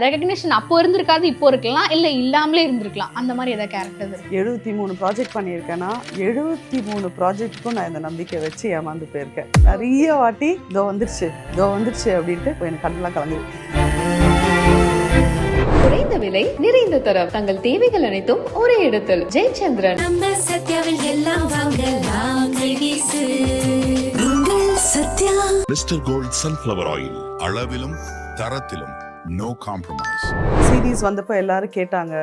Recognition அப்போ இருந்திருக்காது, இப்போ இருக்கலாம், இல்லை இல்லாமலே இருந்திருக்கலாம். அந்த மாதிரி ஏதாவது கேரக்டர்ஸ் இருக்கு? 73 ப்ராஜெக்ட் பண்ணியிருக்கேன்னா 73 ப்ராஜெக்ட்டுக்கும் நான் இந்த நம்பிக்கை வச்சு ஏமாந்து போயிருக்கேன். நிறைய வாட்டி இதோ வந்துருச்சு அப்படின்ட்டு எனக்கு கண்ணெல்லாம் கலங்குது. குறைந்த விலை நிறைந்த தரம், தங்கள் தேவைகள் அனைத்தும் ஒரே இடத்தில். ஜெயச்சந்திரன். நம்ம சத்யாவில் எல்லாம் வாங்கலாம். Sathya mister gold sunflower oil, அளவிலும் தரத்திலும் நோ காம்ப்ரமைஸ். சீரீஸ் வந்தப்போ எல்லாரும் கேட்டாங்க,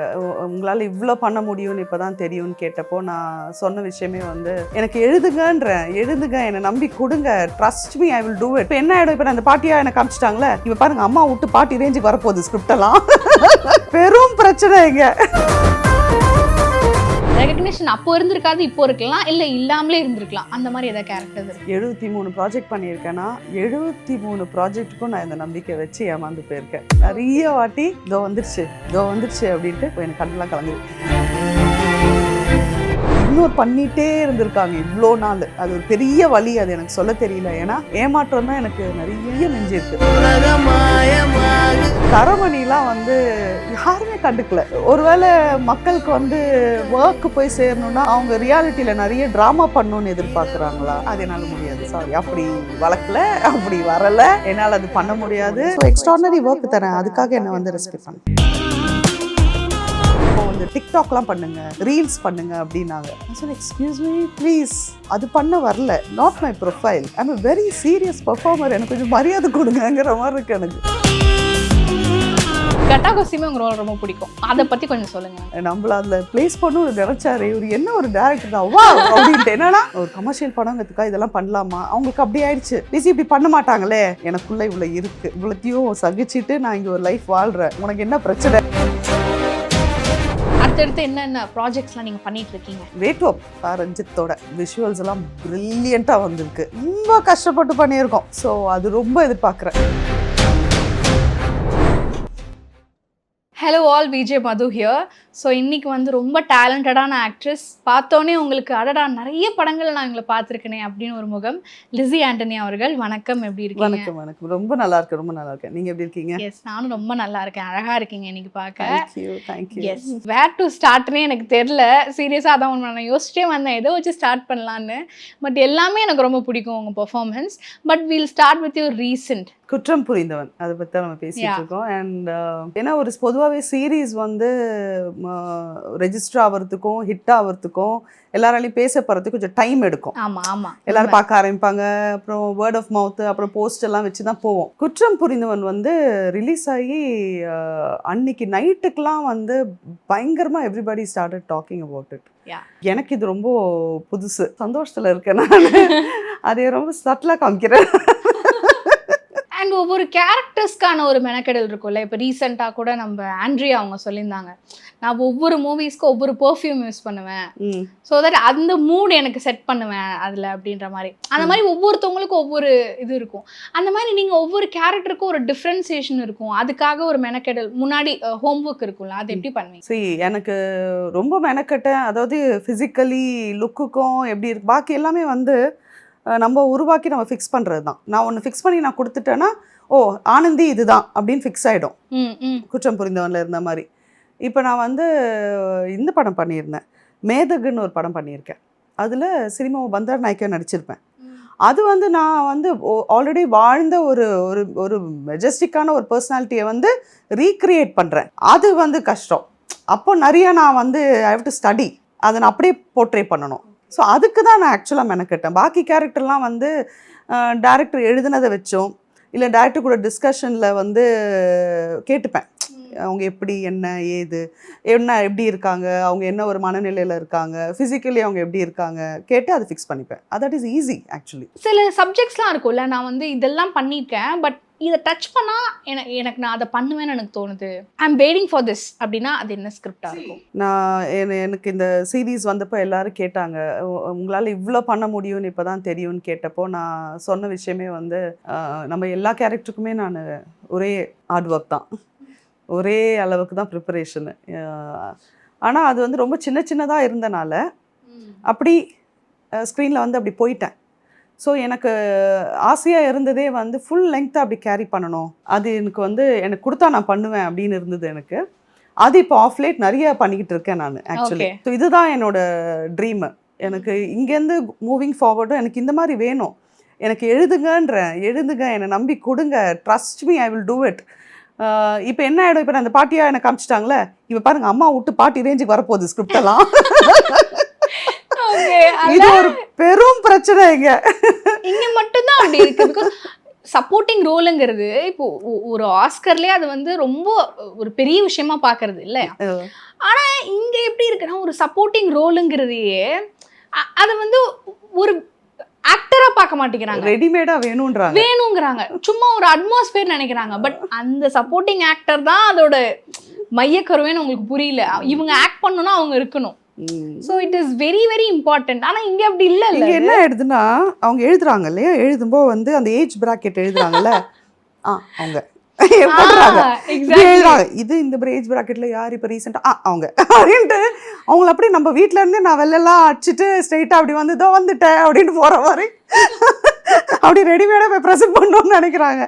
உங்களால் இவ்வளோ பண்ண முடியும்னு இப்போ தான் தெரியும்னு கேட்டப்போ நான் சொன்ன விஷயமே எனக்கு எழுதுங்க, என்னை நம்பி கொடுங்க, trust me, I will do it. இப்போ என்ன ஆகிடும், இப்போ அந்த பாட்டியாக எனக்கு காமிச்சிட்டாங்களே, இப்போ பாருங்க அம்மா விட்டு பாட்டி ரேஞ்சுக்கு வரப்போகுது ஸ்கிரிப்டெல்லாம். பெரும் பிரச்சனை இங்க. ரெகக்னிஷன் அப்போ இருந்திருக்காது, இப்போ இருக்கலாம், இல்லை இல்லாமலே இருந்திருக்கலாம். அந்த மாதிரி ஏதாவது கேரக்டர்ஸ் இருக்கு? 73 ப்ராஜெக்ட் பண்ணியிருக்கேன்னா 73 ப்ராஜெக்ட்டுக்கும் நான் இந்த நம்பிக்கை வச்சு ஏமாந்து போயிருக்கேன். நிறைய வாட்டி இதோ வந்துருச்சு அப்படின்ட்டு எனக்கு கண்ணெல்லாம் கலங்குது. இக்னோர் பண்ணிட்டே இருந்திருக்காங்க இவ்வளோ நாள். அது ஒரு பெரிய வலி, அது எனக்கு சொல்ல தெரியல. ஏன்னா ஏமாற்றம் தான் எனக்கு நிறைய நெஞ்சிருக்கு. தரமணிலாம் யாருமே கண்டுக்கல. ஒருவேளை மக்களுக்கு ஒர்க்கு போய் சேரணும்னா அவங்க ரியாலிட்டியில் நிறைய ட்ராமா பண்ணணும்னு எதிர்பார்க்குறாங்களா? அது என்னால் முடியாது. சாரி, அப்படி வளர்க்கல, அப்படி வரல, என்னால் அது பண்ண முடியாது. எக்ஸ்ட்ரானரி ஒர்க் தரேன், அதுக்காக என்னை ரெஸ்பெக்ட் பண்ணு. டிக்டாக்லாம் பண்ணுங்க, ரீல்ஸ் பண்ணுங்க அப்படின்னாங்க. எக்ஸ்கியூஸ் மீ ப்ளீஸ், அது பண்ண வரல, not my profile. I M a very serious performer. எனக்கு கொஞ்சம் மரியாதை கொடுங்கிற மாதிரி இருக்கு. எனக்கு கட்டா கோஸ்டியூமே உங்க ரோல் ரொம்ப பிடிக்கும், அதை பத்தி கொஞ்சம் சொல்லுங்க. நம்மள அதுல பிளேஸ் பண்ண நினைச்சாரு இவர், என்ன ஒரு டேரக்டர் தான் வா அப்படின்ட்டு. என்னன்னா ஒரு கமர்ஷியல் படங்கிறதுக்கா இதெல்லாம் பண்ணலாமா? அவங்களுக்கு அப்படி ஆயிடுச்சு. ப்ளீஸ் இப்படி பண்ண மாட்டாங்களே. எனக்குள்ள இவ்வளவு இருக்கு, இவ்வளத்தையும் சகிச்சுட்டு நான் இங்க ஒரு லைஃப் வாழ்றேன். உனக்கு என்ன பிரச்சனை? அடுத்தடுத்து என்னென்ன ப்ராஜெக்ட்ஸ்லாம் நீங்கள் பண்ணிட்டு இருக்கீங்க? வேட்வப் ரஞ்சித்தோட விஷுவல்ஸ் எல்லாம் பிரில்லியண்ட்டாக வந்திருக்கு. ரொம்ப கஷ்டப்பட்டு பண்ணியிருக்கோம். ஸோ அது ரொம்ப எதிர்பார்க்குறேன். Hello all, VJ Madhu here. So இன்றைக்கி ரொம்ப டேலண்டடான ஆக்ட்ரஸ். பார்த்தோன்னே உங்களுக்கு அடடா நிறைய படங்கள் நான் இவங்களை பார்த்துருக்கேனே அப்படின்னு ஒரு முகம். லிஸி ஆண்டனி அவர்கள், வணக்கம். எப்படி இருக்கீங்க? வணக்கம் வணக்கம். ரொம்ப நல்லா இருக்கேன். நீங்கள் எப்படி இருக்கீங்க? எஸ், நானும் ரொம்ப நல்லா இருக்கேன். அழகாக இருக்கீங்க இன்னைக்கு பார்க்க. தேங்க்யூ. எஸ், வேர் டு ஸ்டார்ட்னே எனக்கு தெரில. சீரியஸாக அதான் நான் யோசிச்சிட்டே வந்தேன் எதோ வச்சு ஸ்டார்ட் பண்ணலான்னு. பட் எல்லாமே எனக்கு ரொம்ப பிடிக்கும் உங்கள் performance. But we'll start with your recent குற்றம் புரிந்தவன். அதை பற்றி தான் நம்ம பேசிகிட்டு இருக்கோம். அண்ட் ஏன்னா ஒரு பொதுவாகவே சீரீஸ் ரெஜிஸ்டர் ஆகிறதுக்கும் ஹிட் ஆகிறதுக்கும் எல்லாராலையும் பேச போகிறதுக்கு கொஞ்சம் டைம் எடுக்கும். ஆமாம், எல்லாரும் பார்க்க ஆரம்பிப்பாங்க, அப்புறம் வேர்ட் ஆஃப் மவுத், அப்புறம் போஸ்ட் எல்லாம் வச்சு தான் போவோம். குற்றம் புரிந்தவன் ரிலீஸ் ஆகி அன்னைக்கு நைட்டுக்கெலாம் பயங்கரமாக everybody started talking about it. எனக்கு இது ரொம்ப புதுசு, சந்தோஷத்தில் இருக்கேன் நான். அதை ரொம்ப சட்டிலாக காமிக்கிறேன். அண்ட் ஒவ்வொரு கேரக்டர்ஸ்க்கான ஒரு மெனக்கெடல் இருக்கும்ல. இப்போ ரீசெண்டாக கூட நம்ம ஆண்ட்ரியா அவங்க சொல்லியிருந்தாங்க, நான் ஒவ்வொரு மூவிஸ்க்கு ஒவ்வொரு பெர்ஃப்யூம் யூஸ் பண்ணுவேன், ஸோ தட் அந்த மூட் எனக்கு செட் பண்ணுவேன் அதில் அப்படின்ற மாதிரி. அந்த மாதிரி ஒவ்வொருத்தவங்களுக்கும் ஒவ்வொரு இது இருக்கும். அந்த மாதிரி நீங்கள் ஒவ்வொரு கேரக்டருக்கும் ஒரு டிஃப்ரென்சியேஷன் இருக்கும், அதுக்காக ஒரு மெனக்கெடல் முன்னாடி ஹோம் ஒர்க் இருக்கும்ல, அது எப்படி பண்ணுவீங்க? சரி, எனக்கு ரொம்ப மெனக்கெட்டேன். அதாவது ஃபிசிக்கலி லுக்குக்கும் எப்படி இருக்கு, பாக்கி எல்லாமே நம்ம உருவாக்கி நம்ம ஃபிக்ஸ் பண்ணுறது தான். நான் ஒன்று ஃபிக்ஸ் பண்ணி நான் கொடுத்துட்டேன்னா, ஓ ஆனந்தி இதுதான் அப்படின்னு ஃபிக்ஸ் ஆகிடும். குற்றம் புரிந்தவனில் இருந்த மாதிரி. இப்போ நான் இந்த படம் பண்ணியிருந்தேன், மேதகுன்னு ஒரு படம் பண்ணியிருக்கேன். அதில் சினிமா பந்தார் நாயக்கியாக நடிச்சிருப்பேன். அது நான் ஆல்ரெடி வாழ்ந்த ஒரு ஒரு மெஜஸ்டிக்கான ஒரு பர்சனாலிட்டியை ரீக்ரியேட் பண்ணுறேன். அது கஷ்டம். அப்போ நிறைய நான் ஐ ஹவ் டு ஸ்டடி, அதை நான் அப்படியே போர்ட்ரே பண்ணணும். ஸோ அதுக்கு தான் நான் ஆக்சுவலாக மெனக்கெட்டேன். பாக்கி கேரக்டர்லாம் டேரக்டர் எழுதுனதை வச்சோம், இல்லை டேரக்டர் கூட டிஸ்கஷனில் கேட்டுப்பேன். அவங்க எப்படி, என்ன ஏது, எப்படி இருக்காங்க, அவங்க என்ன ஒரு மனநிலையில் இருக்காங்க, ஃபிசிக்கலி அவங்க எப்படி இருக்காங்க கேட்டு அதை ஃபிக்ஸ் பண்ணிப்பேன். That is easy actually. சில சப்ஜெக்ட்ஸ்லாம் இருக்கும்ல, நான் இதெல்லாம் பண்ணியிருக்கேன், பட் இதை டச் பண்ணால் எனக்கு நான் அதை பண்ணுவேன்னு எனக்கு தோணுது. I am waiting for this அப்படின்னா அது என்ன ஸ்கிரிப்டாக இருக்கும்? எனக்கு இந்த சீரீஸ் வந்தப்போ எல்லாரும் கேட்டாங்க, உங்களால் இவ்வளோ பண்ண முடியும்னு இப்போ தான் தெரியும்னு கேட்டப்போ நான் சொன்ன விஷயமே நம்ம எல்லா கேரக்டருக்குமே நான் ஒரே ஹார்ட் ஒர்க் தான், ஒரே அளவுக்கு தான் ப்ரிப்பரேஷனு. ஆனால் அது ரொம்ப சின்னதாக இருந்தனால அப்படி ஸ்க்ரீனில் அப்படி போயிட்டேன். ஸோ எனக்கு ஆசையாக இருந்ததே வந்து ஃபுல் லெங்க்த்தாக அப்படி கேரி பண்ணணும், அது எனக்கு வந்து எனக்கு கொடுத்தா நான் பண்ணுவேன் அப்படின்னு இருந்தது எனக்கு. அது இப்போ ஆஃப் லேட் நிறைய பண்ணிக்கிட்டு இருக்கேன் நான் ஆக்சுவலி. ஸோ இதுதான் என்னோட ட்ரீமு. எனக்கு இங்கேருந்து மூவிங் ஃபார்வர்டும் எனக்கு இந்த மாதிரி வேணும். எனக்கு எழுதுங்க, என்னை நம்பி கொடுங்க, trust me, I will do it. இப்போ என்ன ஆகிடும், இப்போ நான் அந்த பாட்டியாக எனக்கு காமிச்சிட்டாங்களே, இப்போ பாருங்க அம்மா விட்டு பாட்டி ரேஞ்சுக்கு வரப்போகுது ஸ்கிரிப்ட் எல்லாம். இது ஒரு பெரும் பிரச்சனை இங்க மட்டும்தான் அப்படி இருக்கு. பிகாஸ் சப்போர்ட்டிங் ரோலுங்கிறது இப்போ ஒரு ஆஸ்கர்லயே அது வந்து ரொம்ப ஒரு பெரிய விஷயமா பாக்குறது இல்லையா? ஆனா இங்க எப்படி இருக்குன்னா ஒரு சப்போர்ட்டிங் ரோலுங்கிறதையே அது வந்து ஒரு ஆக்டரா பார்க்க மாட்டேங்கிறாங்க, ரெடிமேடா வேணுங்கிறாங்க, சும்மா ஒரு அட்மாஸ்பியர் நினைக்கிறாங்க. பட் அந்த சப்போர்ட்டிங் ஆக்டர் தான் அதோட மையக்கருவேன்னு உங்களுக்கு புரியல. இவங்க ஆக்ட் பண்ணணும்னா அவங்க இருக்கணும். So it is very very important. ஆனால் இங்கே அப்படி இல்லை. இங்கே என்ன ஆயிடுதுன்னா அவங்க எழுதுறாங்க இல்லையா, எழுதும்போது வந்து அந்த ஏஜ் பிராக்கெட் எழுதுறாங்கல்ல, அவங்க எழுதுறாங்க இது இந்த ஏஜ் பிராக்கெட்ல யார் இப்போ ரீசெண்டாக அவங்க அப்படின்ட்டு அவங்கள அப்படி நம்ம வீட்டில இருந்து நான் வெள்ளெல்லாம் அடிச்சுட்டு ஸ்ட்ரைட்டாக அப்படி வந்து இதோ வந்துட்டேன் அப்படின்னு போகிற மாதிரி அப்படி ரெடிமேடாக போய் ப்ரெசென்ட் பண்ணணும்னு நினைக்கிறாங்க.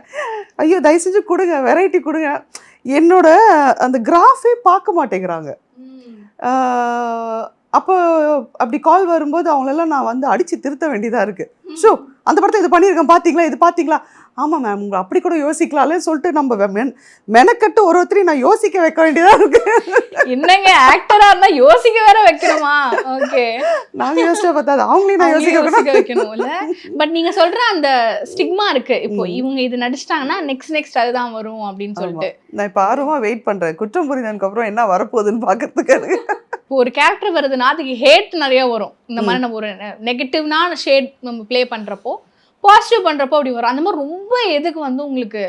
ஐயோ தயவு செஞ்சு கொடுங்க, வெரைட்டி கொடுங்க. என்னோட அந்த கிராஃபே பார்க்க மாட்டேங்கிறாங்க. அப்போ அப்படி கால் வரும்போது அவங்களெல்லாம் நான் வந்து அடித்து திருத்த வேண்டியதாக இருக்குது. ஷோ அந்த படத்தை இது பண்ணியிருக்கேன் இது பார்த்தீங்களா, ஆமாம் மேம் உங்களை அப்படி கூட யோசிக்கலாம்னு சொல்லிட்டு நம்ம மெனக்கட்டு ஒருத்தரையும் நான் யோசிக்க வைக்க வேண்டியதாக இருக்கு. என்னங்க ஆக்டரா இருந்தா யோசிக்க வேற வைக்கணுமா? ஓகே நாங்க யோசிச்சா பார்த்தா அவங்களையும் நான் யோசிக்க வைக்கணும்ல. பட் நீங்க சொல்ற அந்த ஸ்டிக்மா இருக்கு, இப்போ இவங்க இது நடிச்சிட்டாங்கன்னா நெக்ஸ்ட் அதுதான் வரும் அப்படின்னு சொல்லிட்டு நான் இப்போ ஆர்வமா வெயிட் பண்றேன். குற்றம் புரிந்ததுக்கு அப்புறம் என்ன வரப்போகுதுன்னு பாக்கிறதுக்கு. இப்போ ஒரு கேரக்டர் வருதுன்னா அதுக்கு ஹேட் நிறைய வரும். இந்த மாதிரி நம்ம ஒரு நெகட்டிவ்னான ஷேட் நம்ம ப்ளே பண்றப்போ பாசிட்டிவ் பண்றப்போ அப்படி வரும். அந்த மாதிரி ரொம்ப எதுக்கு வந்து உங்களுக்கு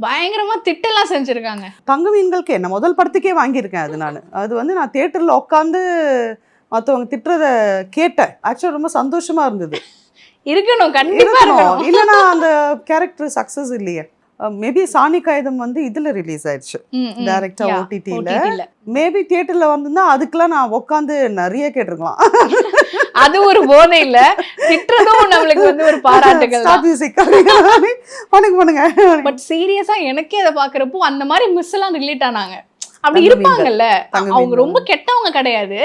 பயங்கரமா திட்டெல்லாம் செஞ்சிருக்காங்க. தங்க மீன்களுக்கு என்ன முதல் படத்துக்கே வாங்கியிருக்கேன். அது வந்து நான் தியேட்டர்ல உட்காந்து மற்றவங்க திட்டுறத கேட்டேன். ஆக்சுவலாக ரொம்ப சந்தோஷமா இருந்தது. இருக்கணும், கண்டிப்பா இருக்கணும். இல்லைன்னா அந்த கேரக்டர் சக்சஸ் இல்லையே. மேபி சாணி காகிதம் வந்து இதுல ரிலீஸ் ஆயிடுச்சு டைரக்டா ஓடிடில. மேபி தியேட்டர்ல வந்துன்னா அதுக்கெல்லாம் நான் உட்காந்து நிறைய கேட்டிருக்கலாம். அது ஒரு போதை இல்ல, திட்டுறதும் நம்மளுக்கு வந்து ஒரு பாராட்டுகள் பண்ணுங்க. பட் சீரியஸா எனக்கே அதை பாக்குறப்போ அந்த மாதிரி மிஸ் எல்லாம் ரிலேட் ஆனாங்க. அப்படி இருப்பாங்கல்ல, அவங்க ரொம்ப கெட்டவங்க கிடையாது,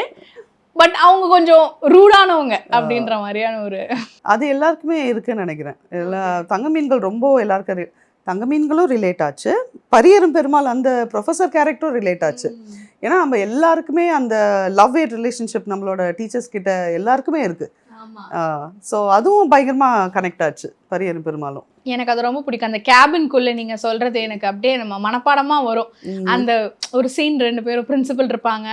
பட் அவங்க கொஞ்சம் ரூடானவங்க அப்படின்ற மாதிரியான ஒரு அது எல்லாருக்குமே இருக்குன்னு நினைக்கிறேன். தங்க மீன்கள் ரொம்ப எல்லாருக்கும் தங்க மீன்களும் ரிலேட் ஆச்சு. பரியரும் பெருமாள் அந்த ப்ரொஃபஸர் கேரக்டரும் ரிலேட் ஆச்சு. ஏன்னா நம்ம எல்லாருக்குமே அந்த லவ் ஹேட் ரிலேஷன்ஷிப் நம்மளோட டீச்சர்ஸ் கிட்ட எல்லாருக்குமே இருக்கு. ஸோ அதுவும் பயங்கரமா கனெக்ட் ஆச்சு பரியரும் பெருமாளும். எனக்கு அது ரொம்ப பிடிக்கும். அந்த கேபின்குள்ள நீங்க சொல்றது எனக்கு அப்படியே நம்ம மனப்பாடமா வரும். அந்த ஒரு சீன் 2 பேரும் பிரின்சிபல் இருப்பாங்க,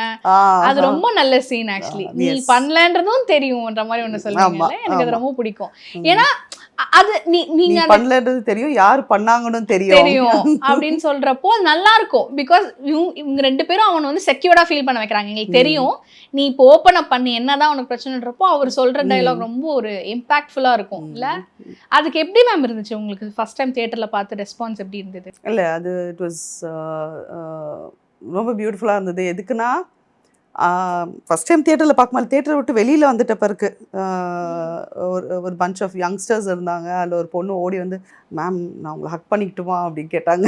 அது ரொம்ப நல்ல சீன். ஆக்சுவலி நீ பண்ணலன்றதும் தெரியும்ன்ற மாதிரி ஒண்ணு சொல்லுவாங்க. எனக்கு அது ரொம்ப பிடிக்கும். ஏன்னா அது நீங்க பண்ணலன்றது தெரியும், யார் பண்ணாங்கன்னு தெரியும் அப்படின்னு சொல்றப்போ அது நல்லா இருக்கும். பிகாஸ் இவங்க 2 பேரும் அவனை வந்து செக்யூர்டா ஃபீல் பண்ண வைக்கிறாங்க. எங்களுக்கு தெரியும் நீ இப்போ ஓப்பன் அப் பண்ணி என்னதான் உனக்கு பிரச்சனைன்றப்போ அவர் சொல்ற டயலாக் ரொம்ப ஒரு இம்பாக்ட்ஃபுல்லா இருக்கும் இல்ல? அதுக்கு எப்படி மேம் இருந்துச்சு உங்களுக்கு ஃபர்ஸ்ட் டைம் தியேட்டர்ல பார்த்து ரெஸ்பான்ஸ் எப்படி இருந்தது? இல்ல அது இட் வாஸ் ரொம்ப பியூட்டிஃபுல்லா இருந்தது. எதுக்குன்னா ஃபஸ்ட் டைம் தியேட்டரில் பார்க்கும்போது தியேட்டரை விட்டு வெளியில் வந்துட்ட பிறகு ஒரு பஞ்ச் ஆஃப் யங்ஸ்டர்ஸ் இருந்தாங்க. அதில் ஒரு பொண்ணு ஓடி வந்து மேம் நான் உங்களை ஹக் பண்ணிக்கிட்டுமா அப்படின்னு கேட்டாங்க.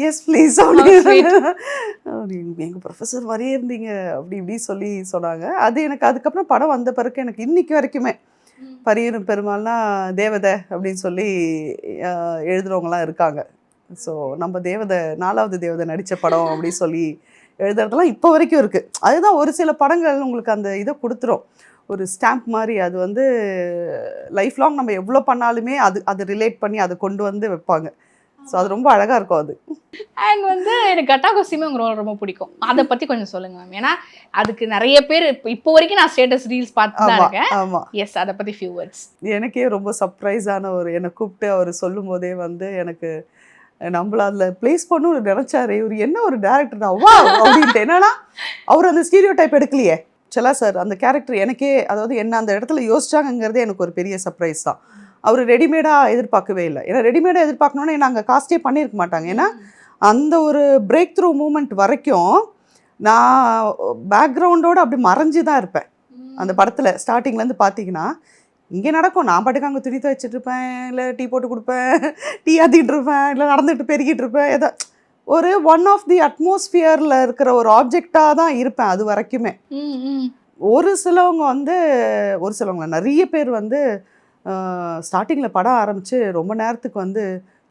எஸ் ப்ளீஸ் அப்படின்னு எங்கள் ப்ரொஃபஸர் மாதிரியே இருந்தீங்க அப்படி இப்படி சொல்லி சொன்னாங்க. அது எனக்கு அதுக்கப்புறம் படம் வந்த பிறகு எனக்கு இன்னைக்கு வரைக்குமே பரியரும் பெருமாள்னா தேவதை அப்படின்னு சொல்லி எழுதுறவங்களாம் இருக்காங்க. ஸோ நம்ம தேவதை 4வது தேவதை நடித்த படம் அப்படின்னு சொல்லி எழுதுறதுலாம் இப்போ வரைக்கும் இருக்குது. அதுதான் ஒரு சில படங்கள் உங்களுக்கு அந்த இதை கொடுத்துரும், ஒரு ஸ்டாம்ப் மாதிரி. அது வந்து லைஃப் லாங் நம்ம எவ்வளோ பண்ணாலுமே அது ரிலேட் பண்ணி அதை கொண்டு வந்து வைப்பாங்க. ஸோ அது ரொம்ப அழகாக இருக்கும் அது. அண்ட் வந்து எனக்கு கட்டா கோஸ்டியூமே உங்க ரோல் ரொம்ப பிடிக்கும். அதை பற்றி கொஞ்சம் சொல்லுங்க மேம். ஏன்னா அதுக்கு நிறைய பேர் இப்போ வரைக்கும் நான் ஸ்டேட்டஸ் ரீல்ஸ் பார்த்து தான் இருக்கேன். ஆமாம், எஸ், அதை பற்றி ஃபியூ வேர்ட்ஸ். எனக்கே ரொம்ப சர்ப்ரைஸான என்னை கூப்பிட்டு அவர் சொல்லும் போதே வந்து எனக்கு நம்மள அதில் பிளேஸ் பண்ணு நினைச்சாரு. இவர் என்ன ஒரு டேரக்டர் தான் வா அப்படின்ட்டு. என்னன்னா அவர் அந்த ஸ்டீரியோ டைப் எடுக்கலையே செல்லா சார். அந்த கேரக்டர் எனக்கே அதாவது என்ன அந்த இடத்துல யோசிச்சாங்கிறதே எனக்கு ஒரு பெரிய சர்ப்ரைஸ் தான். அவர் ரெடிமேடாக எதிர்பார்க்கவே இல்லை. ஏன்னா ரெடிமேடாக எதிர்பார்க்கணுன்னு நாங்கள் காஸ்டே பண்ணியிருக்க மாட்டாங்க. ஏன்னா அந்த ஒரு பிரேக் த்ரூ மூமெண்ட் வரைக்கும் நான் பேக்ரவுண்டோடு அப்படி மறைஞ்சு தான் இருப்பேன். அந்த படத்தில் ஸ்டார்டிங்லேருந்து பார்த்தீங்கன்னா இங்கே நடக்கும். நான் பாட்டுக்கு அங்கே துணி துவைச்சிட்டு இருப்பேன், இல்லை டீ போட்டு கொடுப்பேன், டீ ஆற்றிட்டு இருப்பேன், இல்லை நடந்துட்டு பெருகிட்டு இருப்பேன். ஒரு ஒன் ஆஃப் தி அட்மாஸ்பியரில் இருக்கிற ஒரு ஆப்ஜெக்டாக தான் இருப்பேன் அது வரைக்குமே. ஒரு சிலவங்க நிறைய பேர் வந்து ஸ்டார்டிங்கில் படம் ஆரம்பித்து ரொம்ப நேரத்துக்கு வந்து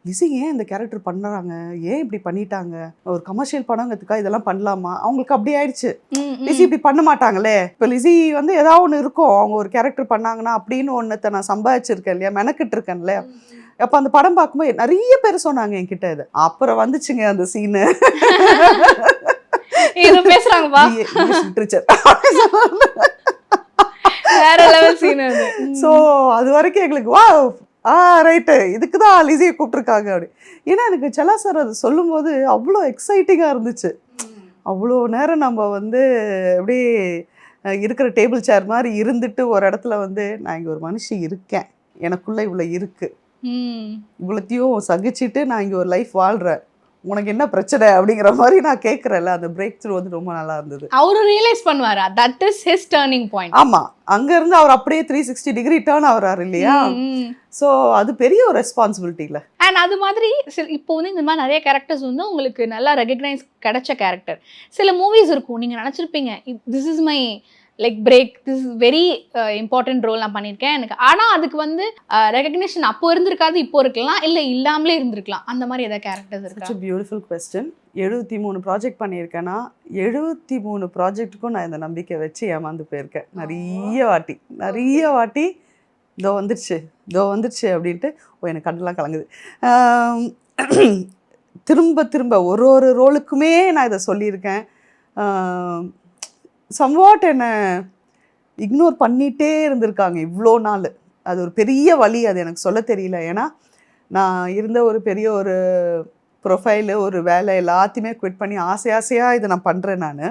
லிசி ஏன் இந்த கேரக்டர் பண்ணுறாங்க, ஏன் இப்படி பண்ணிட்டாங்க, ஒரு கமர்ஷியல் படங்கிறதுக்காக இதெல்லாம் பண்ணலாமா, அவங்களுக்கு அப்படி ஆயிடுச்சு. லிசி இப்படி பண்ண மாட்டாங்களே. இப்போ லிசி வந்து ஏதாவது ஒன்று இருக்கும், அவங்க ஒரு கேரக்டர் பண்ணாங்கன்னா அப்படின்னு ஒன்றத்தை நான் சம்பாதிச்சிருக்கேன் இல்லையா, மெனக்கிட்டு இருக்கேன் இல்லையா. அப்போ அந்த படம் பார்க்கும்போது நிறைய பேர் சொன்னாங்க என்கிட்ட இது. அப்புறம் வந்துச்சுங்க அந்த சீனு, பேசுறாங்கப்பா லிட்ரேச்சர் வேற லெவல் சீன் அது. ஸோ அது வரைக்கும் எங்களுக்கு வா ரைட்டு இதுக்கு தான் லிசியை கூப்பிட்ருக்காங்க அப்படி. ஏன்னா எனக்கு செல்லா சார் அது சொல்லும்போது அவ்வளோ எக்ஸைட்டிங்காக இருந்துச்சு. அவ்வளோ நேரம் நம்ம வந்து அப்படியே இருக்கிற டேபிள் சேர் மாதிரி இருந்துட்டு ஒரு இடத்துல வந்து நான் இங்கே ஒரு மனுஷி இருக்கேன், எனக்குள்ளே இவ்வளோ இருக்குது, இவ்வளோத்தையும் சகிச்சுட்டு நான் இங்கே ஒரு லைஃப் வாழ்கிறேன், உனக்கு என்ன பிரச்சனை அப்படிங்கிற மாதிரி நான் கேட்குறேன்ல. அந்த பிரேக் த்ரூ வந்து ரொம்ப நல்லா இருந்தது. அவரு ரியலைஸ் பண்ணுவாரா that is his turning point. ஆமாம், அங்கேருந்து அவர் அப்படியே 360 டிகிரி டேர்ன் ஆகிறாரு இல்லையா. ஸோ அது பெரிய ஒரு ரெஸ்பான்சிபிலிட்டி இல்லை. அண்ட் அது மாதிரி இப்போ வந்து இந்த மாதிரி நிறைய கேரக்டர்ஸ் வந்து உங்களுக்கு நல்லா ரெகக்னைஸ் கிடைச்ச கேரக்டர். சில மூவிஸ் இருக்கும் நீங்கள் நினச்சிருப்பீங்க this is my like break, this is very important role நான் பண்ணியிருக்கேன் எனக்கு, ஆனால் அதுக்கு வந்து ரெகக்னிஷன் அப்போ இருந்திருக்காது, இப்போ இருக்கலாம், இல்லை இல்லாமலே இருந்திருக்கலாம். அந்த மாதிரி ஏதாவது கேரக்டர்ஸ் இருக்கு? Beautiful question. 73 ப்ராஜெக்ட் பண்ணியிருக்கேன்னா 73 ப்ராஜெக்ட்டுக்கும் நான் இந்த நம்பிக்கை வச்சு ஏமாந்து போயிருக்கேன் நிறைய வாட்டி. இதோ வந்துருச்சு அப்படின்ட்டு எனக்கு கண்ணெலாம் கலங்குது. திரும்ப ஒரு ரோலுக்குமே நான் இதை சொல்லியிருக்கேன். சம்வாட் என்னை இக்னோர் பண்ணிகிட்டே இருந்திருக்காங்க இவ்வளோ நாள். அது ஒரு பெரிய வலி, அது எனக்கு சொல்ல தெரியல. ஏன்னா நான் இருந்த ஒரு பெரிய ஒரு ப்ரொஃபைலு, ஒரு வேலை எல்லாத்தையுமே குவிட் பண்ணி ஆசையாக இதை நான் பண்ணுறேன் நான்.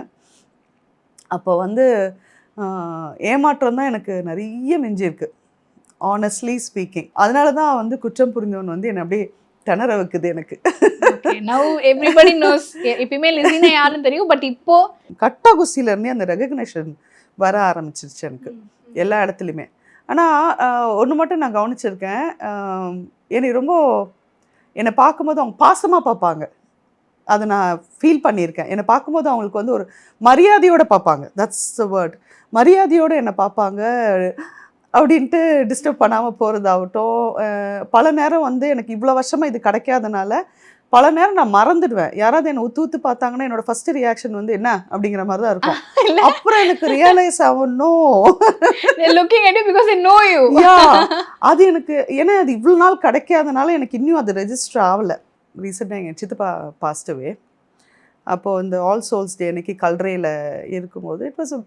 அப்போ வந்து ஏமாற்றம் தான் எனக்கு நிறைய மிஞ்சிருக்கு, ஆனஸ்ட்லி ஸ்பீக்கிங். அதனால தான் வந்து குற்றம் புரிந்தவன் வந்து என்னை அப்படியே திணற வைக்குது எனக்கு. Now everybody knows எப்பயுமே லிசினா யாருன்னு தெரியும், பட் இப்போ கட்டா குஸ்தியிலேருந்தே அந்த ரெகக்னேஷன் வர ஆரம்பிச்சிருச்சு எனக்கு எல்லா இடத்துலையுமே. ஆனால் ஒன்று மட்டும் நான் கவனிச்சிருக்கேன், என்னை பார்க்கும்போது அவங்க பாசமாக பார்ப்பாங்க, அதை நான் ஃபீல் பண்ணியிருக்கேன். என்னை பார்க்கும்போது அவங்களுக்கு வந்து ஒரு மரியாதையோடு பார்ப்பாங்க, தட்ஸ் த வேர்ட், மரியாதையோடு என்னை பார்ப்பாங்க அப்படின்ட்டு டிஸ்டர்ப் பண்ணாமல் போகிறதாகட்டும். பல நேரம் வந்து எனக்கு இவ்வளோ வருஷமாக இது கிடைக்காதனால பல நேரம் நான் மறந்துடுவேன். யாராவது என்னை ஊத்து பார்த்தாங்கன்னா என்னோட ஃபர்ஸ்ட் ரியாக்ஷன் வந்து என்ன அப்படிங்கிற மாதிரி தான் இருக்கும். அப்புறம் எனக்கு ரியலைஸ் ஆகணும், அது எனக்கு ஏன்னா அது இவ்வளோ நாள் கிடைக்காதனால எனக்கு இன்னும் அது ரெஜிஸ்டர் ஆகலை. ரீசெண்டாக எங்கள் சித்தப்பா பாஸ்டவே, அப்போது இந்த ஆல் சோல்ஸ் டே அன்னைக்கு கல்றையில் இருக்கும்போது இட் வாஸ்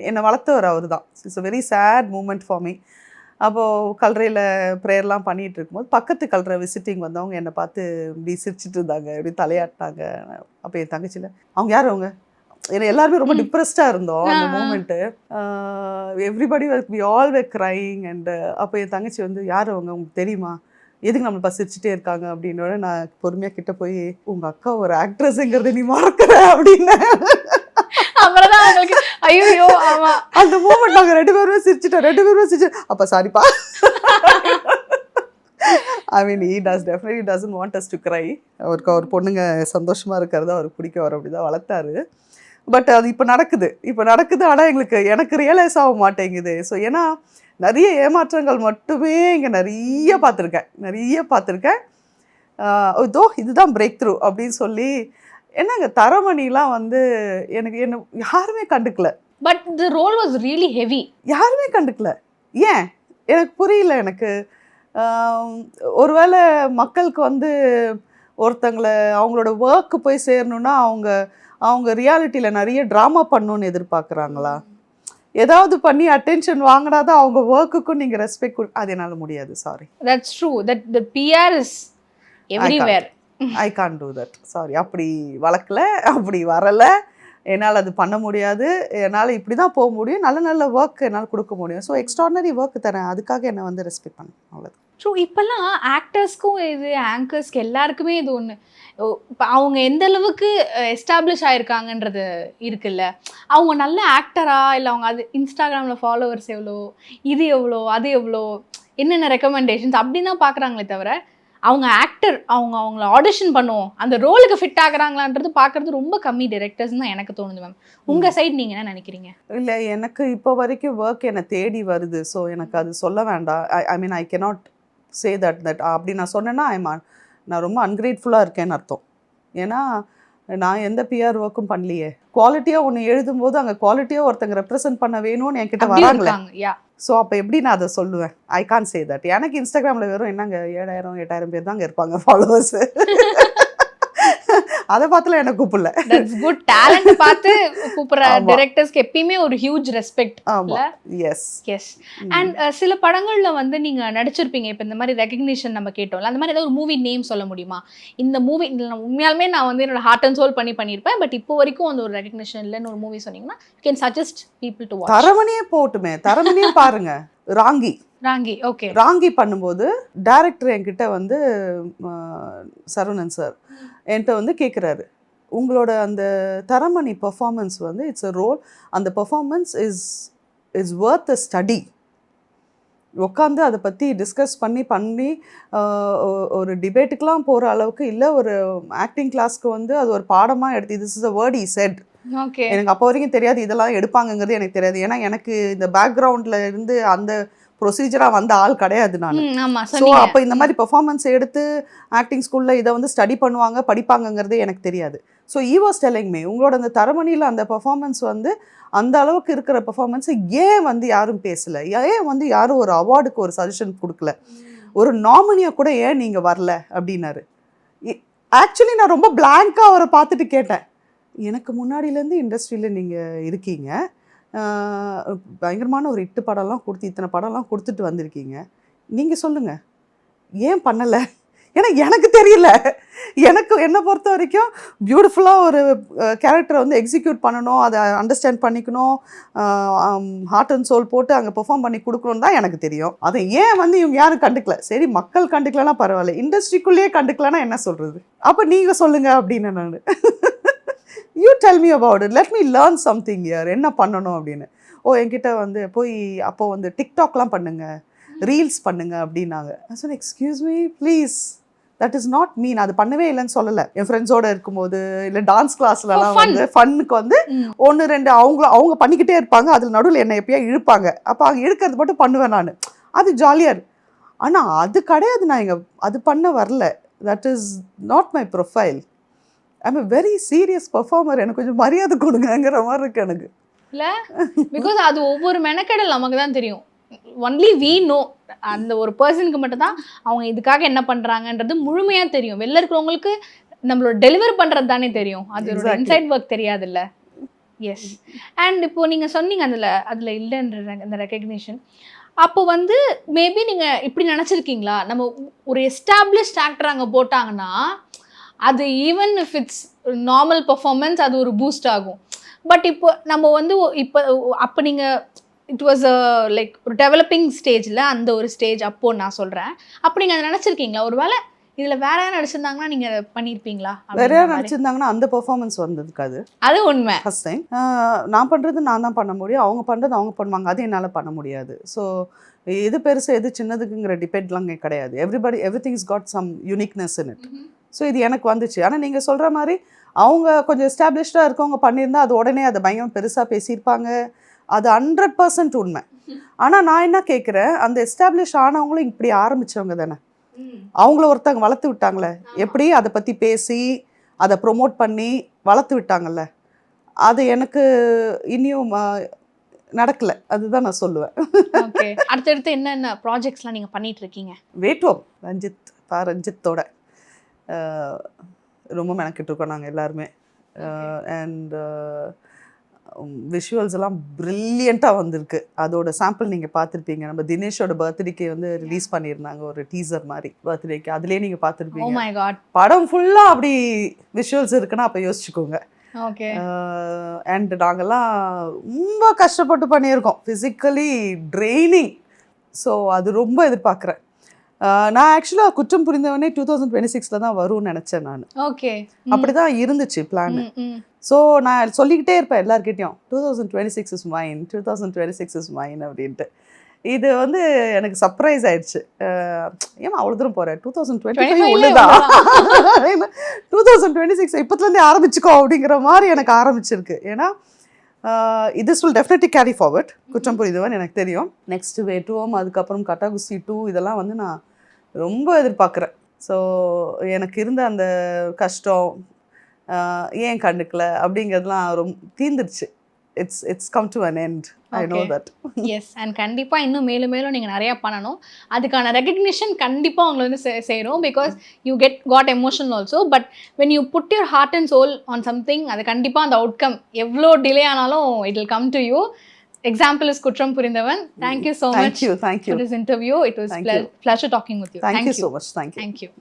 என்னை வளர்த்தவர் அவர் தான். It's a very sad moment for me. அப்போது கல்றையில் ப்ரேயர்லாம் பண்ணிகிட்டு இருக்கும்போது பக்கத்து கல்றை விசிட்டிங் வந்தவங்க என்னை பார்த்து இப்படி சிரிச்சிட்டு இருந்தாங்க, இப்படி தலையாட்டினாங்க. அப்போ என் தங்கச்சியில் அவங்க யார் அவங்க ஏன்னா எல்லாருமே ரொம்ப டிப்ரெஸ்டாக இருந்தோம் அந்த moment. Everybody we all were crying. And அப்போ என் தங்கச்சி வந்து யார் அவங்க உங்களுக்கு தெரியுமா, எதுக்கு நம்மளை சிரிச்சுட்டே இருக்காங்க அப்படின்னோட நான் பொறுமையாக கிட்ட போய் உங்கள் அக்கா ஒரு ஆக்ட்ரஸுங்கிறத நீ மறக்கிற அப்படின்னு. அப்புறம் அவங்களுக்கு ஐயோ ஆமா அந்த மூமெண்ட் நாங்கள் ரெண்டு பேரும் அப்போ சாரிப்பா. ஐ மீன் he definitely doesn't want us to cry. அவருக்கு அவர் பொண்ணுங்க சந்தோஷமாக இருக்கிறது அவருக்கு பிடிக்கும், அவர் அப்படி தான் வளர்த்தாரு. பட் அது இப்போ நடக்குது. ஆனால் எனக்கு ரியலைஸ் ஆக மாட்டேங்குது. ஸோ ஏன்னா நிறைய ஏமாற்றங்கள் மட்டுமே இங்கே நிறைய பார்த்துருக்கேன். இதோ இதுதான் பிரேக் த்ரூ அப்படின்னு சொல்லி. என்னங்க தரமணிலாம் வந்து என்ன யாருமே கண்டுக்கல. But the role was really heavy. யாருமே கண்டுக்கல. ஏன் எனக்கு புரியல. எனக்கு ஒருவேளை மக்களுக்கு வந்து ஒருத்தங்களை அவங்களோட ஒர்க்கு போய் சேரணுன்னா அவங்க ரியாலிட்டியில் நிறைய ட்ராமா பண்ணணுன்னு எதிர்பார்க்குறாங்களா? ஏதாவது பண்ணி அட்டென்ஷன் வாங்கினா தான் அவங்க ஒர்க்குக்கும் நீங்கள் ரெஸ்பெக்ட். அது என்னால் முடியாது, sorry. That's true. That the PR is everywhere. I can't do that, sorry. அப்படி வளர்க்கல, அப்படி வரலை, என்னால் அது பண்ண முடியாது. என்னால் இப்படி தான் போக முடியும், நல்ல ஒர்க் என்னால் கொடுக்க முடியும். ஸோ எக்ஸ்ட்ராடனரி ஒர்க் தரேன், அதுக்காக என்னை வந்து ரெஸ்பெக்ட் பண்ணேன், அவ்வளோதான். ஸோ இப்போல்லாம் ஆக்டர்ஸ்க்கும் இது ஆங்கர்ஸ்க்கு எல்லாருக்குமே இது ஒன்று. இப்போ அவங்க எந்த அளவுக்கு எஸ்டாப்ளிஷ் ஆயிருக்காங்கன்றது இருக்குல்ல. அவங்க நல்ல ஆக்டரா இல்லை அவங்க அது இன்ஸ்டாகிராமில் ஃபாலோவர்ஸ் எவ்வளோ, இது எவ்வளோ, அது எவ்வளோ, என்னென்ன ரெக்கமெண்டேஷன்ஸ் அப்படின்னு தான் பார்க்குறாங்களே தவிர அவங்க ஆக்டர் அவங்கள ஆடிஷன் பண்ணுவோம் அந்த ரோலுக்கு ஃபிட் ஆகுறாங்களான்றது பார்க்குறது ரொம்ப கம்மி டிரெக்டர்ஸ் தான் எனக்கு தோணுது மேம். உங்கள் சைடு நீங்கள் என்ன நினைக்கிறீங்க? இல்லை, எனக்கு இப்போ வரைக்கும் ஒர்க் என்னை தேடி வருது. ஸோ எனக்கு அது சொல்ல வேண்டாம். ஐ மீன் ஐ கேனாட் சே தட் அப்படி நான் சொன்னேன்னா நான் ரொம்ப அன்கிரேட்ஃபுல்லாக இருக்கேன்னு அர்த்தம். ஏன்னா நான் எந்த பிஆர் ஒர்க்கும் பண்ணலையே. குவாலிட்டியாக ஒன்று எழுதும்போது அங்கே குவாலிட்டியாக ஒருத்தங்க ரெப்ரசென்ட் பண்ண வேணும்னு என்கிட்ட வராங்களே. ஸோ அப்போ எப்படி நான் அதை சொல்லுவேன்? ஐ கான் சே தட். எனக்கு இன்ஸ்டாகிராமில் வெறும் என்னங்க 7,000-8,000 பேர் தாங்க இருப்பாங்க ஃபாலோவர்ஸு. அதை பார்த்துல எனக்கு கூப்பிடல. That's good. டாலண்ட் பார்த்து கூப்பிடுற டைரக்டர்ஸ்க்கு எப்பயுமே ஒரு huge respect. Yes yes. And சில படங்கள்ல வந்து நீங்க நடிச்சிருப்பீங்க. இப்போ இந்த மாதிரி ரெகக்னிஷன் நம்ம கேட்டோம்ல, அந்த மாதிரி ஏதாவது ஒரு மூவி நேம் சொல்ல முடியுமா? இந்த மூவி உண்மையாலுமே நான் வந்து என்னோட ஹார்ட் அண்ட் சோல் பண்ணியிருப்பேன், பட் இப்போ வரைக்கும் அந்த ஒரு ரெகக்னிஷன் இல்லைன்னு ஒரு மூவி சொன்னீங்கன்னா you can suggest people to watch. தரமணியே போட்டுமே, தரமணியே பாருங்க. ராங்கி ஓகே. ராங்கி பண்ணும்போது டைரக்டர் என்கிட்ட வந்து சரவணன் சார் என்கிட்ட வந்து கேட்குறாரு, உங்களோட அந்த தரமணி பெர்ஃபார்மன்ஸ் வந்து இட்ஸ் அ ரோல், அந்த performance is worth a study. உட்காந்து அதை பற்றி டிஸ்கஸ் பண்ணி ஒரு டிபேட்டுக்கெலாம் போகிற அளவுக்கு இல்லை, ஒரு ஆக்டிங் கிளாஸ்க்கு வந்து அது ஒரு பாடமாக எடுத்து this is a word he said. எனக்கு அப்போ வரைக்கும் தெரியாது இதெல்லாம் எடுப்பாங்கங்கிறது எனக்கு தெரியாது. ஏன்னா எனக்கு இந்த பேக்ரவுண்டில் இருந்து அந்த ப்ரொசீஜராக வந்த ஆள் கிடையாது நான். ஸோ அப்போ இந்த மாதிரி பெர்ஃபார்மன்ஸ் எடுத்து ஆக்டிங் ஸ்கூலில் இதை வந்து ஸ்டடி பண்ணுவாங்க படிப்பாங்கங்கிறதே எனக்கு தெரியாது. So he was telling me, உங்களோட அந்த தரமணியில் அந்த பெர்ஃபார்மன்ஸ் வந்து அந்த அளவுக்கு இருக்கிற பெர்ஃபார்மன்ஸை ஏன் வந்து யாரும் பேசலை, ஏன் வந்து யாரும் ஒரு அவார்டுக்கு ஒரு சஜஷன் கொடுக்கல, ஒரு நாமினியை கூட ஏன் நீங்கள் வரல அப்படின்னாரு. ஆக்சுவலி நான் ரொம்ப பிளாங்காக அவரை பார்த்துட்டு கேட்டேன், எனக்கு முன்னாடியிலேருந்து இண்டஸ்ட்ரியில் நீங்கள் இருக்கீங்க, பயங்கரமான ஒரு 8 படம்லாம் கொடுத்து இத்தனை படம்லாம் கொடுத்துட்டு வந்திருக்கீங்க, நீங்கள் சொல்லுங்கள் ஏன் பண்ணலை? ஏன்னா எனக்கு தெரியல. எனக்கு என்னை பொறுத்த வரைக்கும் பியூட்டிஃபுல்லாக ஒரு கேரக்டரை வந்து எக்ஸிக்யூட் பண்ணணும், அதை அண்டர்ஸ்டாண்ட் பண்ணிக்கணும், ஹார்ட் அண்ட் சோல் போட்டு அங்கே பெர்ஃபார்ம் பண்ணி கொடுக்கணுன்னு தான் எனக்கு தெரியும். அதை ஏன் வந்து இவங்க யாரும் கண்டுக்கல? சரி, மக்கள் கண்டுக்கலன்னா பரவாயில்ல, இண்டஸ்ட்ரிக்குள்ளேயே கண்டுக்கலன்னா என்ன சொல்கிறது? அப்போ நீங்கள் சொல்லுங்கள் அப்படின்னு நான் you tell me about it, let me learn something year, என்ன பண்ணணும் அப்படின்னு. என்கிட்ட வந்து போய் அப்போ வந்து டிக்டாக்லாம் பண்ணுங்க, ரீல்ஸ் பண்ணுங்க அப்படின்னாங்க. நான் சொன்னேன், excuse me please, that is not me. நான் அது பண்ணவே இல்லைன்னு சொல்லலை. என் ஃப்ரெண்ட்ஸோடு இருக்கும்போது இல்லை டான்ஸ் கிளாஸ்லலாம் வந்து ஃபன்னுக்கு வந்து 1-2 அவங்க பண்ணிக்கிட்டே இருப்பாங்க, அதில் நடுவில் என்னை எப்பயா இழுப்பாங்க, அப்போ அவங்க இழுக்கிறது மட்டும் பண்ணுவேன் நான், அது ஜாலியாக. ஆனால் அது கிடையாது, நான் இங்கே அது பண்ண வரல. That is not my profile. I am a very serious performer, எனக்கு கொஞ்சம் மரியாதை கொடுங்கிற மாதிரி இருக்கு எனக்கு. இல்லை, பிகாஸ் அது ஒவ்வொரு மெனக்கெடல் நமக்கு தான் தெரியும். ஒன்லி வி நோ, அந்த ஒரு பர்சனுக்கு மட்டும்தான் அவங்க இதுக்காக என்ன பண்ணுறாங்கன்றது முழுமையாக தெரியும். வெளில இருக்கிறவங்களுக்கு நம்மளோட டெலிவர் பண்ணுறது தானே தெரியும், அது ஒரு இன்சைட் ஒர்க் தெரியாதுல்ல. எஸ். அண்ட் இப்போது நீங்கள் சொன்னீங்க அதில் இல்லைன்ற அந்த ரெக்கக்னிஷன். அப்போ வந்து மேபி நீங்கள் இப்படி நினச்சிருக்கீங்களா, நம்ம ஒரு எஸ்டாப்ளிஷ்ட் ஆக்டர் அங்கே போட்டாங்கன்னா அது even if it's normal performance அது ஒரு பூஸ்ட் ஆகும். பட் இப்போ நம்ம வந்து அப்போ நீங்கள் இட் வாஸ் லைக் ஒரு டெவலப்பிங் ஸ்டேஜில் அந்த ஒரு ஸ்டேஜ் அப்போது நான் சொல்கிறேன். அப்போ நீங்கள் அதை நினச்சிருக்கீங்களா? ஒரு வேளை இதில் வேற யாரும் நடிச்சிருந்தாங்கன்னா நீங்கள் பண்ணியிருப்பீங்களா? வேற யாரும் நடிச்சிருந்தாங்கன்னா அந்த பெர்ஃபார்மன்ஸ் வந்திருக்காது. அது உண்மை. ஃபர்ஸ்ட் டைம் நான் பண்ணுறது நான் தான் பண்ண முடியும், அவங்க பண்ணுறது அவங்க பண்ணுவாங்க, அது என்னால் பண்ண முடியாது. ஸோ எது பெருசு எது சின்னதுக்குங்கிற டிபேட்லாம் கிடையாது. Everything is got some uniqueness in it. So இது எனக்கு வந்துச்சு. ஆனால் நீங்கள் சொல்கிற மாதிரி அவங்க கொஞ்சம் எஸ்டாப்ளிஷ்டாக இருக்கவங்க பண்ணியிருந்தால் அது உடனே அதை பயங்கரம் பெருசாக பேசியிருப்பாங்க, அது 100% உண்மை. ஆனால் நான் என்ன கேட்குறேன், அந்த எஸ்டாப்ளிஷ் ஆனவங்களும் இப்படி ஆரம்பித்தவங்க தானே, அவங்கள ஒருத்தவங்க வளர்த்து விட்டாங்களே, எப்படி அதை பற்றி பேசி அதை ப்ரொமோட் பண்ணி வளர்த்து விட்டாங்கல்ல, அது எனக்கு இன்னும் நடக்கலை, அதுதான் நான் சொல்லுவேன். ஓகே. அடுத்தடுத்து என்னென்ன ப்ராஜெக்ட்ஸ்லாம் நீங்கள் பண்ணிட்டு இருக்கீங்க? வேட்டுவோம் ரஞ்சித்தோட ரொம்ப மெனக்கிட்டு இருக்கோம் நாங்கள் எல்லாருமே. அண்ட் விஷுவல்ஸ் எல்லாம் ப்ரில்லியண்ட்டாக வந்திருக்கு. அதோட சாம்பிள் நீங்கள் பார்த்துருப்பீங்க. நம்ம தினேஷோட பர்த்டேக்கு வந்து ரிலீஸ் பண்ணியிருந்தாங்க ஒரு டீசர் மாதிரி பர்த்டேக்கு, அதுலேயே நீங்கள் பார்த்துருப்பீங்க. Oh my God. படம் ஃபுல்லாக அப்படி விஷுவல்ஸ் இருக்குன்னா அப்போ யோசிச்சுக்கோங்க. ஓகே. அண்ட் நாங்கள்லாம் ரொம்ப கஷ்டப்பட்டு பண்ணியிருக்கோம், ஃபிசிக்கலி ட்ரெயினிங். ஸோ அது ரொம்ப எதிர்பார்க்குறேன். நான் ஆக்சுவலாக குற்றம் புரிந்தவனே 2026 தான் வரும்னு நினச்சேன் நான். ஓகே. அப்படி தான் இருந்துச்சு பிளான். ஸோ நான் சொல்லிக்கிட்டே இருப்பேன் எல்லாருக்கிட்டையும் 2026 இஸ் மைன், 2026 இஸ் மைன் அப்படின்ட்டு. இது வந்து எனக்கு சர்ப்ரைஸ் ஆயிடுச்சு. ஏமா அவ்வளோ தூரம் போகிறேன், 2025 ஒன்றுதா, 2026 இப்போத்துலேருந்தே ஆரம்பிச்சுக்கோ அப்படிங்கிற மாதிரி எனக்கு ஆரம்பிச்சிருக்கு. ஏன்னா this will definitely carry forward. குற்றம் புரிந்தவன் எனக்கு தெரியும். நெக்ஸ்ட் வேட்டுவோம், அதுக்கப்புறம் கட்டாகுஸ்தி 2 இதெல்லாம் வந்து நான் ரொம்ப எதிர்பார்க்குறேன். ஸோ எனக்கு இருந்த அந்த கஷ்டம் ஏன் கண்டுக்கல அப்படிங்கிறதுலாம் ரொம்ப தீர்ந்துருச்சு. It's come to an end. I know that. Yes, and கண்டிப்பாக இன்னும் மேலும் மேலும் நீங்கள் நிறையா பண்ணணும். அதுக்கான ரெகக்னிஷன் கண்டிப்பாக உங்களை வந்து சேரும். Because you got emotional also. But when you put your heart and soul on something, அது கண்டிப்பாக அந்த அவுட்கம் எவ்வளோ டிலே ஆனாலும் it will come to you. Example is Kuttram Purindhavan. Thank you so much thank you for this interview. It was pleasure talking with you. Thank you so much. Thank you. Thank you.